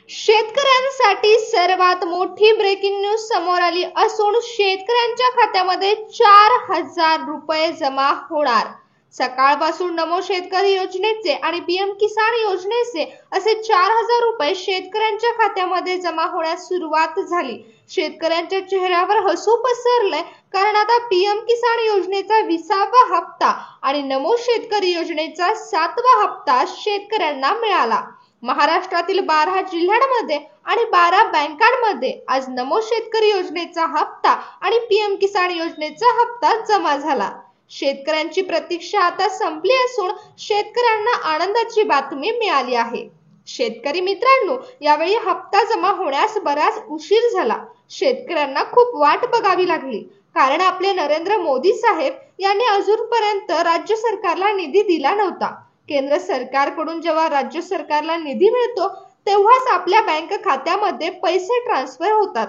शेतकऱ्यांसाठी सर्वात मोठी ब्रेकिंग न्यूज समोर आली असून शेतकऱ्यांच्या खात्यामध्ये 4,000 रुपये जमा होणार। सकाळपासून नमो शेतकरी योजनेचे आणि पीएम किसान योजनेचे असे 4,000 रुपये शेतकऱ्यांच्या खात्यामध्ये जमा होण्यास सुरुवात झाली। शेतकऱ्यांच्या चेहऱ्यावर हसू पसरलंय, कारण आता पीएम किसान योजनेचा 20वा हप्ता आणि नमो शेतकरी योजनेचा 7वा हप्ता शेतकऱ्यांना मिळाला। महाराष्ट्रातील 12 जिल्ह्यांमध्ये आणि 12 बँकांमध्ये आज नमो शेतकरी योजनेचा हप्ता आणि पीएम किसान योजनेचा हप्ता जमा झाला। शेतकऱ्यांची प्रतीक्षा आता संपली असून शेतकऱ्यांना आनंदाची बातमी मिळाली आहे। शेतकरी मित्रांनो, यावेळी हप्ता जमा होण्यास बराच उशीर झाला। शेतकऱ्यांना खूप वाट बघावी लागली, कारण आपले नरेंद्र मोदी साहेब यांनी अजूनपर्यंत राज्य सरकारला निधी दिला नव्हता। केंद्र सरकारकडून जेव्हा राज्य सरकारला निधी मिळतो तेव्हाच आपल्या बँक खात्यामध्ये पैसे ट्रान्सफर होतात।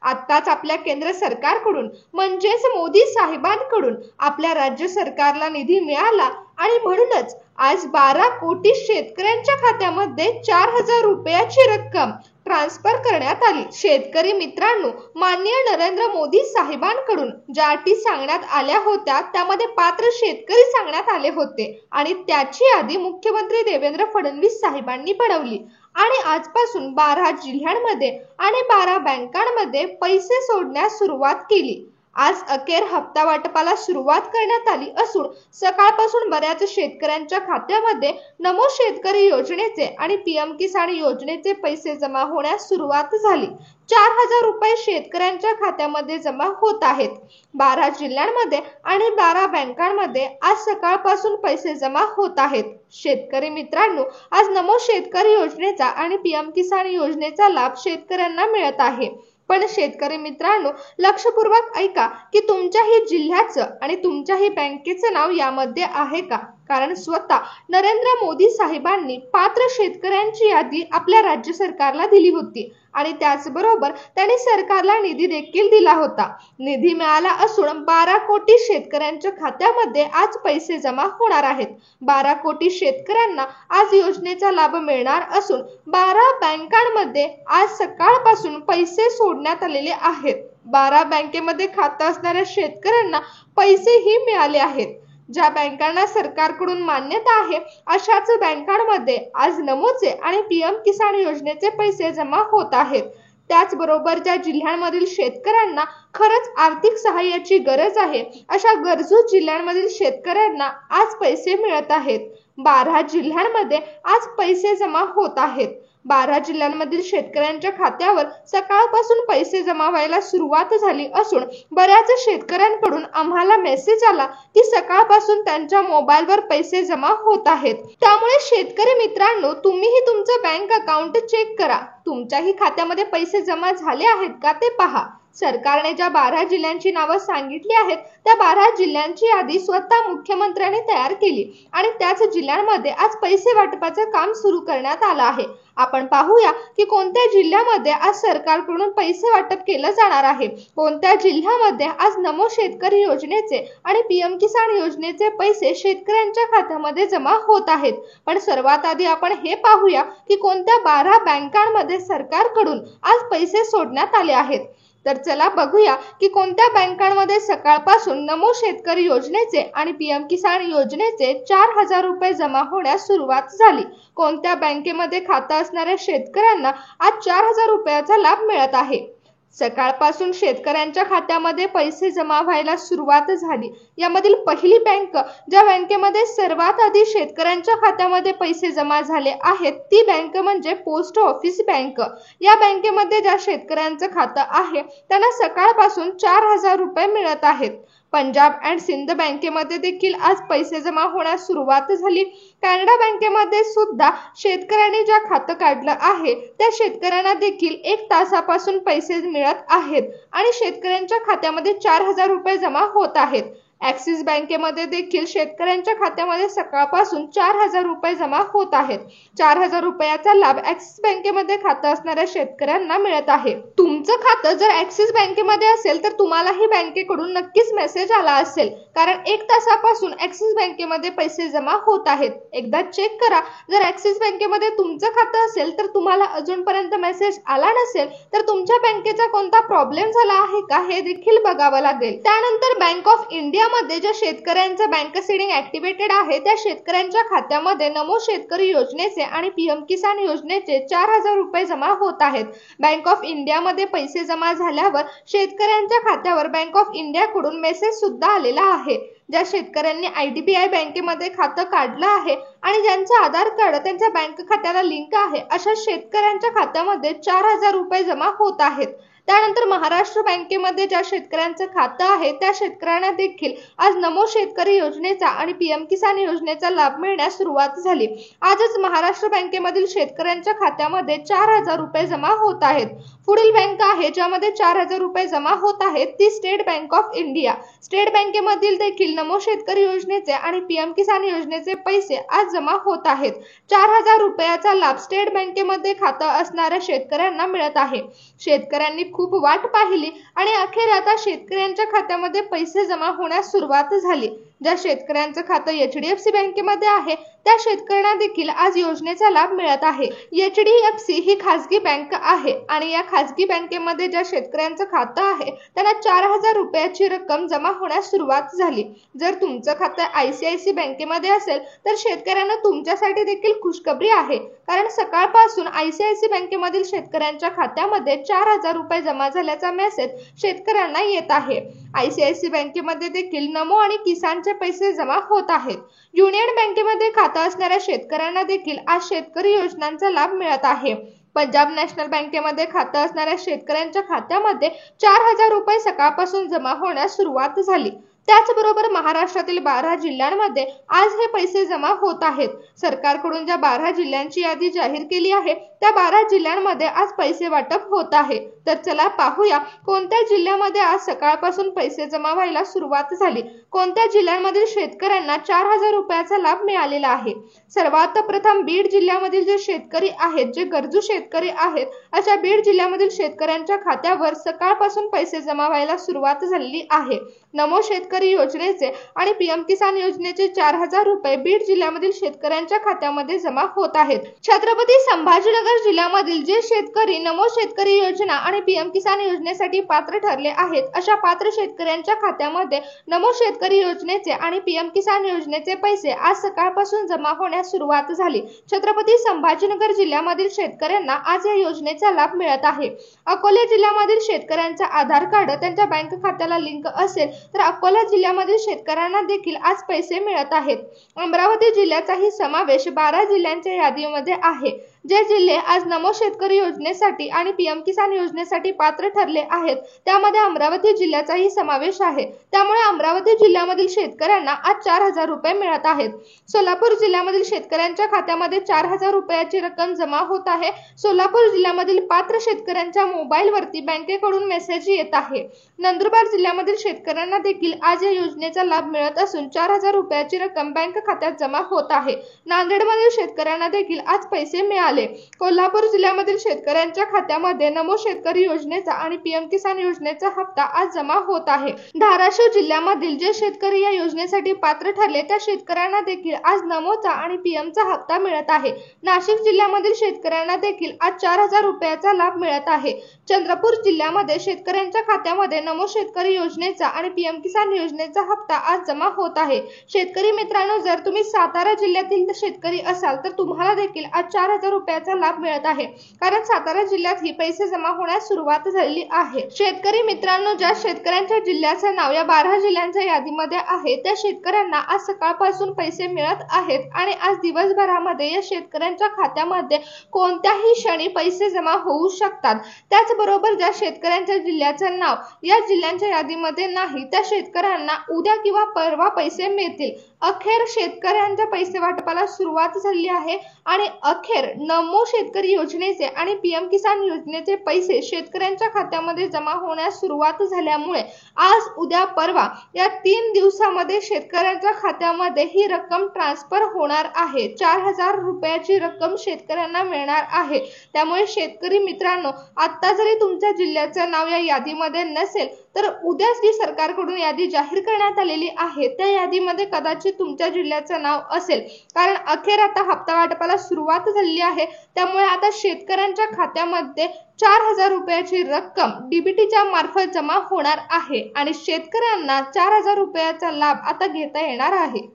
आत्ताच आपल्या केंद्र सरकारकडून म्हणजेच मोदी साहेबांकडून आपल्या राज्य सरकारला निधी मिळाला आणि म्हणूनच आज 12 कोटी शेतकऱ्यांच्या खात्यामध्ये 4,000 रुपयाची रक्कम ट्रान्सफर करण्यात आली। शेतकरी मित्रांनो, माननीय नरेंद्र मोदी साहेबांकडून ज्या अटी सांगण्यात आल्या होत्या त्यामध्ये पात्र शेतकरी सांगण्यात आले होते आणि त्याची यादी मुख्यमंत्री देवेंद्र फडणवीस साहेबांनी बनवली आणि आजपासून 12 जिल्ह्यांमध्ये आणि 12 बँकांमध्ये पैसे सोडण्यास सुरुवात केली। आज अखेर हप्ता वाटपाला सुरुवात करण्यात आली असून सकाळपासून बऱ्याच शेतकऱ्यांच्या खात्यामध्ये नमो शेतकरी योजनेचे आणि पीएम किसान योजनेचे पैसे जमा होण्यास सुरुवात झाली। 4,000 रुपये शेतकऱ्यांच्या खात्यामध्ये जमा होत आहेत। 12 जिल्ह्यांमध्ये आणि 12 बँकांमध्ये आज सकाळपासून पैसे जमा होत आहेत। शेतकरी मित्रांनो, आज नमो शेतकरी योजनेचा आणि पीएम किसान योजनेचा लाभ शेतकऱ्यांना मिळत आहे। पण शेतकरी मित्रांनो, लक्षपूर्वक ऐका की तुमच्याही जिल्ह्याचं आणि तुमच्याही बँकेचं नाव यामध्ये आहे का? कारण स्वतः नरेंद्र मोदी साहेबांनी पात्र शेतकऱ्यांची यादी आपल्या राज्य सरकारला दिली होती आणि त्याचबरोबर त्यांनी सरकारला निधी देखील दिला होता। निधी मिळाला असून 12 कोटी शेतकऱ्यांच्या खात्यामध्ये आज पैसे जमा होणार आहेत। 12 कोटी शेतकऱ्यांना आज योजनेचा लाभ मिळणार असून 12 बँकांमध्ये आज सकाळपासून पैसे सोडण्यात आलेले आहेत। 12 बँकेमध्ये खातं असणाऱ्या शेतकऱ्यांना पैसेही मिळाले आहेत। ज्या बँकांना सरकारकडून मान्यता आहे अशाच बँकांमध्ये आज नमोचे आणि पीएम किसान योजनेचे पैसे जमा होत आहेत। त्याचबरोबर ज्या जिल्ह्यांमधील शेतकऱ्यांना खरंच आर्थिक सहाय्याची गरज आहे अशा गरजू जिल्ह्यांमधील शेतकऱ्यांना आज पैसे मिळत आहेत। 12 जिल्ह्यांमध्ये आज पैसे जमा होत आहेत। 12 जिल्ह्यांमधील शेतकऱ्यांच्या खात्यावर सकाळपासून पैसे जमा व्हायला सुरुवात झाली असून बऱ्याच शेतकऱ्यांकडून आम्हाला मेसेज आला की सकाळपासून त्यांच्या मोबाईलवर पैसे जमा होत आहेत। त्यामुळे शेतकरी मित्रांनो, तुम्हीही तुमचं बँक अकाउंट चेक करा। तुमच्याही खात्यामध्ये पैसे जमा झाले आहेत का ते पहा। सरकारने ज्या 12 जिल्ह्यांची नावं सांगितली आहेत त्या 12 जिल्ह्यांची यादी स्वतः मुख्यमंत्र्यांनी तयार केली आणि त्याच जिल्ह्यांमध्ये आज पैसे वाटपाचं काम सुरू करण्यात आलं आहे। आपण पाहूया की कोणत्या जिल्ह्यामध्ये आज सरकारकडून पैसे वाटप केलं जाणार आहे। कोणत्या जिल्ह्यामध्ये आज नमो शेतकरी योजनेचे आणि पीएम किसान योजनेचे पैसे शेतकऱ्यांच्या खात्यामध्ये जमा होत आहेत। पण सर्वात आधी आपण हे पाहूया की कोणत्या 12 बँकांमध्ये सरकारकडून आज पैसे सोडण्यात आले आहेत। तर चला बघूया की कोणत्या बँकांमध्ये सकाळपासून नमो शेतकरी योजनेचे आणि पीएम किसान योजनेचे 4,000 रुपये जमा होण्यास सुरुवात झाली। कोणत्या बँकेमध्ये खातं असणाऱ्या शेतकऱ्यांना आज 4,000 रुपयाचा लाभ मिळत आहे। सकाळपासून शेतकऱ्यांच्या खात्यामध्ये पैसे जमा व्हायला सुरुवात झाली। यामधील पहिली बँक, ज्या बँकेमध्ये सर्वात आधी शेतकऱ्यांच्या खात्यामध्ये पैसे जमा झाले आहेत ती बँक म्हणजे पोस्ट ऑफिस बँक। या बँकेमध्ये ज्या शेतकऱ्यांचं खातं आहे त्यांना सकाळपासून 4,000 रुपये मिळत आहेत। पंजाब अँड सिंध बँकेमध्ये देखील आज पैसे जमा होण्यास सुरुवात झाली। कॅनडा बँकेमध्ये सुद्धा शेतकऱ्यांनी ज्या खातं काढलं आहे त्या शेतकऱ्यांना देखील 1 तासापासून पैसे मिळत आहेत आणि शेतकऱ्यांच्या खात्यामध्ये 4,000 रुपये जमा होत आहेत। ॲक्सिस बँकेमध्ये देखील शेतकऱ्यांच्या खात्यामध्ये सकाळपासून 4,000 रुपये जमा होत आहेत. 4,000 रुपयाचा लाभ ॲक्सिस बँकेमध्ये खातं असणाऱ्या शेतकऱ्यांना मिळत आहे. तुमचं खातं जर ॲक्सिस बँकेमध्ये असेल तर तुम्हालाही बँकेकडून नक्कीच मेसेज आला असेल, कारण 1 तासापासून ॲक्सिस बँकेमध्ये पैसे जमा होत आहेत. एकदा चेक करा. जर ॲक्सिस बँकेमध्ये तुमचं खातं असेल तर तुम्हाला अजूनपर्यंत मेसेज आला नसेल तर तुमच्या बँकेचा कोणता प्रॉब्लेम झाला आहे का हे देखील बघावं लागेल. त्यानंतर बँक ऑफ इंडियामध्ये ज्या शेतकऱ्यांचं बँक सीडिंग ऍक्टिव्हेटेड आहे त्या शेतकऱ्यांच्या खात्यामध्ये नमो शेतकरी योजनेचे आणि पीएम किसान योजनेचे 4,000 रुपये जमा होत आहेत. बँक ऑफ इंडियामध्ये पैसे जमा झाल्यावर शेतकऱ्यांच्या खात्यावर बँक ऑफ इंडियाकडून मेसेज सुद्धा आलेला आहे. ज्या शेतकऱ्यांनी IDBI बँकेमध्ये खातं काढलं आहे आणि ज्यांचं आधार कार्ड त्यांच्या बँक खात्याला लिंक आहे अशा शेतकऱ्यांच्या खात्यामध्ये 4,000 रुपये जमा होत आहेत. त्यानंतर महाराष्ट्र बँकेमध्ये ज्या शेतकऱ्यांचं खातं आहे त्या शेतकऱ्यांना देखील आज नमो शेतकरी योजनेचा आणि पीएम किसान योजनेचा लाभ मिळण्यास सुरुवात झाली. आजच महाराष्ट्र बँकेमधील शेतकऱ्यांच्या खात्यामध्ये 4,000 रुपये जमा होत आहेत. पुढील बँक आहे ज्यामध्ये 4,000 रुपये जमा होत आहेत ती state bank of India. State बँकेमधील देखील नमो शेतकरी योजनेचे आणि पीएम किसान योजनेचे पैसे आज जमा होत आहेत. 4,000 रुपयाचा लाभ स्टेट बँकेमध्ये खातं असणाऱ्या शेतकऱ्यांना मिळत आहे. शेतकऱ्यांनी खूप वाट पाहिली आणि अखेर आता शेतकऱ्यांच्या खात्यामध्ये पैसे जमा होण्यास सुरुवात झाली. ज्या शेतकऱ्यांचं खातं HDFC बँकेमध्ये आहे त्या शेतकऱ्यांना देखील आज योजनेचा लाभ मिळत आहे. HDFC ही खासगी बँक आहे आणि या खासगी बँकेमध्ये ज्या शेतकऱ्यांचं खातं आहे त्यांना 4,000 रुपयाची रक्कम जमा होण्यास सुरुवात झाली. जर तुमचं खातं ICICI बँकेमध्ये असेल तर शेतकऱ्यांना तुमच्यासाठी देखील खुशखबरी आहे, कारण सकाळपासून ICICI बँकेमधील शेतकऱ्यांच्या खात्यामध्ये 4,000 रुपये जमा झाल्याचा मेसेज शेतकऱ्यांना येत आहे. ICICI बँकेमध्ये देखील नमो आणि किसानचे पैसे जमा होत आहेत. युनियन बँकेमध्ये खातं असणाऱ्या शेतकऱ्यांना देखील आज शेतकरी योजनांचा लाभ मिळत आहे. पंजाब नॅशनल बँकेमध्ये खातं असणाऱ्या शेतकऱ्यांच्या खात्यामध्ये 4,000 रुपये सकाळपासून जमा होण्यास सुरुवात झाली. त्याचबरोबर महाराष्ट्रातील 12 जिल्ह्यांमध्ये आज हे पैसे जमा होत आहेत. सरकारकडून ज्या 12 जिल्ह्यांची यादी जाहीर केली आहे त्या 12 जिल्ह्यांमध्ये आज पैसे वाटप होत आहे. तर चला पाहूया कोणत्या जिल्ह्यामध्ये आज सकाळपासून पैसे जमा व्हायला सुरुवात झाली. कोणत्या जिल्ह्यांमधील शेतकऱ्यांना 4,000 रुपयाचा लाभ मिळालेला आहे. सर्वात प्रथम बीड जिल्ह्यामधील जे शेतकरी आहेत, जे गरजू शेतकरी आहेत, अशा बीड जिल्ह्यामधील शेतकऱ्यांच्या खात्यावर सकाळपासून पैसे जमा व्हायला सुरुवात झालेली आहे. नमो शेतकरी योजनेचे आणि पीएम किसान योजनेचे 4,000 रुपये बीड जिल्ह्यामधील शेतकऱ्यांच्या खात्यामध्ये जमा होत आहेत. छत्रपती संभाजीनगर जिल्ह्यामधील जे शेतकरी नमो शेतकरी योजना आणि पीएम किसान योजनेसाठी पात्र ठरले आहेत अशा पात्र शेतकऱ्यांच्या खात्यामध्ये नमो शेतकरी योजनेचे आणि पीएम किसान योजनेचे पैसे आज सकाळपासून जमा होण्यास सुरुवात झाली. छत्रपती संभाजीनगर जिल्ह्यामधील शेतकऱ्यांना आज या योजनेचा लाभ मिळत आहे. अकोला जिल्ह्यामधील शेतकऱ्यांचा आधार कार्ड त्यांच्या बँक खात्याला लिंक असेल तर अकोला जिल्ह्यामधील शेतकऱ्यांना देखील आज पैसे मिळत आहेत. अमरावती जिल्ह्याचाही समावेश 12 जिल्ह्यांच्या यादीमध्ये आहे. जे जिल्हे आज नमो शेतकरी योजनेसाठी आणि पीएम किसान योजनेसाठी पात्र ठरले आहेत त्यामध्ये अमरावती जिल्ह्याचाही समावेश आहे. त्यामुळे अमरावती जिल्ह्यामधील शेतकऱ्यांना आज 4,000 रुपये मिळत आहेत. सोलापूर जिल्ह्यामधील शेतकऱ्यांच्या खात्यामध्ये 4,000 रुपयाची रक्कम जमा होत आहे. सोलापूर जिल्ह्यामधील पात्र शेतकऱ्यांच्या मोबाईलवरती बँकेकडून मेसेज येत आहे. नंदुरबार जिल्ह्यामधील शेतकऱ्यांना देखील आज या योजनेचा लाभ मिळत असून 4,000 रुपयाची रक्कम बँक खात्यात जमा होत आहे. नांदेडमधील शेतकऱ्यांना देखील आज पैसे मिळाले. कोल्हापूर जिल्ह्यामधील शेतकऱ्यांच्या खात्यामध्ये नमो शेतकरी योजनेचा आणि पीएम किसान योजनेचा हप्ता आज जमा होत आहे. धाराशिव जिल्ह्यामधील जे शेतकरी या योजनेसाठी पात्र ठरले त्या शेतकऱ्यांना देखील आज नमोचा आणि पीएमचा हप्ता मिळत आहे. नाशिक जिल्ह्यामधील शेतकऱ्यांना देखील आज 4,000 रुपयाचा लाभ मिळत आहे. चंद्रपूर जिल्ह्यामध्ये शेतकऱ्यांच्या खात्यामध्ये नमो शेतकरी योजनेचा आणि पीएम किसान योजनेचा हप्ता आज जमा होत आहे. शेतकरी मित्रांनो, जर तुम्ही सातारा जिल्ह्यातील शेतकरी असाल तर तुम्हाला देखील आज 4,000 रुपयाचा लाभ मिळत आहे, कारण सातारा जिल्ह्यात ही पैसे जमा होण्यास सुरुवात झालेली आहे. शेतकरी मित्रांनो, ज्या शेतकऱ्यांच्या जिल्ह्याचं नाव या 12 जिल्ह्यांच्या यादीमध्ये आहे त्या शेतकऱ्यांना आज सकाळपासून पैसे मिळत आहेत आणि आज दिवसभरामध्ये या शेतकऱ्यांच्या खात्यामध्ये कोणत्याही क्षणी पैसे जमा होऊ शकतात. त्याचबरोबर ज्या शेतकऱ्यांच्या जिल्ह्याचं नाव या जिल्ह्यांच्या यादीमध्ये नाही त्या शेतकऱ्यांना उद्या किंवा परवा पैसे मिळतील. अखेर शेतकऱ्यांच्या पैसे वाटपाला सुरुवात झाली आहे आणि अखेर नमो शेतकरी योजनेचे आणि पीएम किसान योजनेचे पैसे शेतकऱ्यांच्या खात्यामध्ये जमा होण्यास सुरुवात झाल्यामुळे आज, उद्या, परवा या 3 दिवसामध्ये शेतकऱ्यांच्या खात्यामध्ये ही रक्कम ट्रान्सफर होणार आहे. 4,000 रुपयाची रक्कम शेतकऱ्यांना मिळणार आहे. त्यामुळे शेतकरी मित्रांनो, आता जरी तुमच्या जिल्ह्याचं नाव या यादीमध्ये नसेल तर उद्याच जी सरकारकडून यादी जाहीर करण्यात आलेली आहे त्या यादीमध्ये कदाचित तुमच्या जिल्ह्याचं नाव असेल. कारण अखेर आता हप्ता वाटपाला सुरुवात झालेली आहे. त्यामुळे आता शेतकऱ्यांच्या खात्यामध्ये 4,000 रुपयाची रक्कम डीबीटीच्या मार्फत जमा होणार आहे आणि शेतकऱ्यांना 4,000 रुपयाचा लाभ आता घेता येणार आहे.